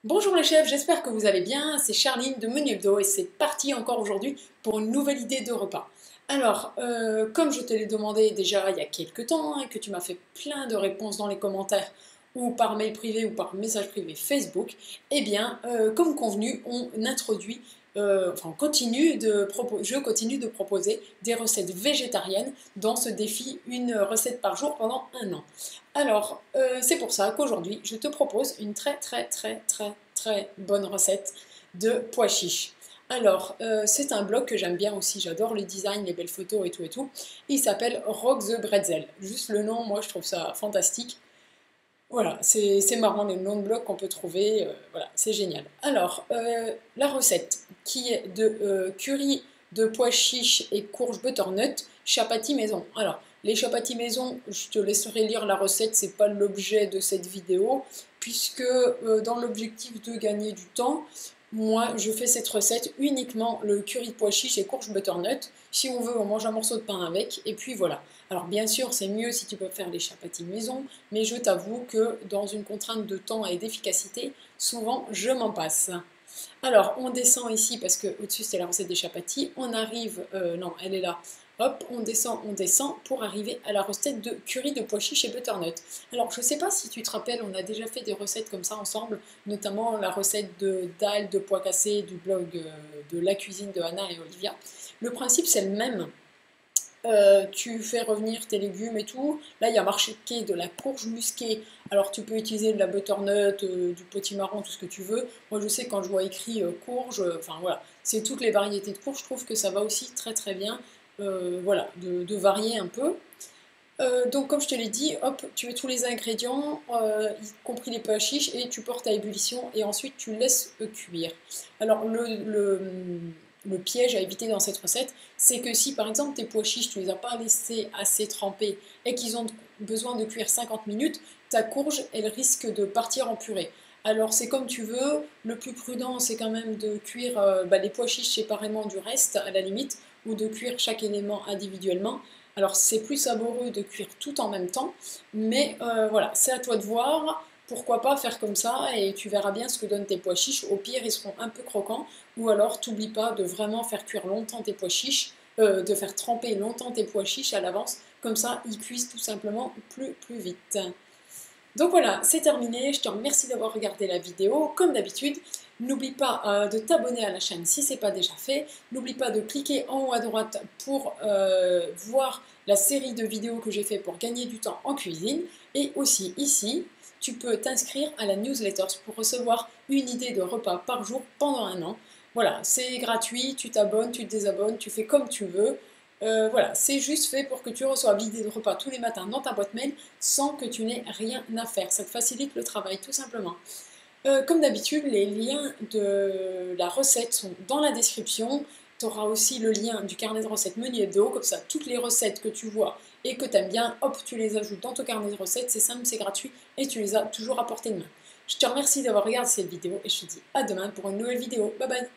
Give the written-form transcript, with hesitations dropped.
Bonjour les chefs, j'espère que vous allez bien, c'est Charline de Menu Hebdo et c'est parti encore aujourd'hui pour une nouvelle idée de repas. Alors, comme je te l'ai demandé déjà il y a quelques temps, et que tu m'as fait plein de réponses dans les commentaires ou par mail privé ou par message privé Facebook, eh bien, comme convenu, on introduit, je continue de proposer des recettes végétariennes dans ce défi une recette par jour pendant un an. Alors, c'est pour ça qu'aujourd'hui, je te propose une très bonne recette de pois chiches. Alors, c'est un blog que j'aime bien aussi, j'adore le design, les belles photos et tout et tout. Il s'appelle Rock the Bretzel. Juste le nom, moi je trouve ça fantastique. Voilà, c'est marrant les noms de blog qu'on peut trouver, voilà, c'est génial. Alors, la recette qui est de curry de pois chiches et courges butternut, chapati maison. Alors, les chapatis maison, je te laisserai lire la recette, c'est pas l'objet de cette vidéo, puisque dans l'objectif de gagner du temps, moi je fais cette recette uniquement le curry de pois chiches et courges butternut. Si on veut, on mange un morceau de pain avec, et puis voilà. Alors bien sûr, c'est mieux si tu peux faire les chapatis maison, mais je t'avoue que dans une contrainte de temps et d'efficacité, souvent je m'en passe. Alors on descend ici parce que au-dessus c'est la recette des chapatis, on arrive, non elle est là, hop, on descend pour arriver à la recette de curry de pois chiches et butternut. Alors je ne sais pas si tu te rappelles, on a déjà fait des recettes comme ça ensemble, notamment la recette de dalle de pois cassés du blog de la cuisine de Anna et Olivia. Le principe c'est le même. Tu fais revenir tes légumes et tout. Là, il y a marqué de la courge musquée. Alors, tu peux utiliser de la butternut, du potimarron, tout ce que tu veux. Moi, je sais quand je vois écrit courge, enfin voilà, c'est toutes les variétés de courge. Je trouve que ça va aussi très bien, voilà, de varier un peu. Donc, comme je te l'ai dit, hop, tu mets tous les ingrédients, y compris les pois chiches, et tu portes à ébullition, et ensuite tu laisses cuire. Alors, le piège à éviter dans cette recette, c'est que si par exemple tes pois chiches, tu les as pas laissés assez trempés et qu'ils ont besoin de cuire 50 minutes, ta courge, elle risque de partir en purée. Alors c'est comme tu veux, le plus prudent c'est quand même de cuire les pois chiches séparément du reste à la limite, ou de cuire chaque élément individuellement. Alors c'est plus savoureux de cuire tout en même temps, mais voilà, c'est à toi de voir. Pourquoi pas faire comme ça et tu verras bien ce que donnent tes pois chiches. Au pire, ils seront un peu croquants. Ou alors, t'oublie pas de vraiment faire cuire longtemps tes pois chiches, de faire tremper longtemps tes pois chiches à l'avance. Comme ça, ils cuisent tout simplement plus vite. Donc voilà, c'est terminé. Je te remercie d'avoir regardé la vidéo. Comme d'habitude, n'oublie pas de t'abonner à la chaîne si ce n'est pas déjà fait. N'oublie pas de cliquer en haut à droite pour voir la série de vidéos que j'ai fait pour gagner du temps en cuisine. Et aussi ici, tu peux t'inscrire à la newsletter pour recevoir une idée de repas par jour pendant un an. Voilà, c'est gratuit, tu t'abonnes, tu te désabonnes, tu fais comme tu veux. Voilà, c'est juste fait pour que tu reçoives l'idée de repas tous les matins dans ta boîte mail sans que tu n'aies rien à faire. Ça te facilite le travail tout simplement. Comme d'habitude, les liens de la recette sont dans la description. Tu auras aussi le lien du carnet de recettes Menu Hebdo, comme ça toutes les recettes que tu vois et que tu aimes bien, hop, tu les ajoutes dans ton carnet de recettes, c'est simple, c'est gratuit et tu les as toujours à portée de main. Je te remercie d'avoir regardé cette vidéo et je te dis à demain pour une nouvelle vidéo. Bye bye.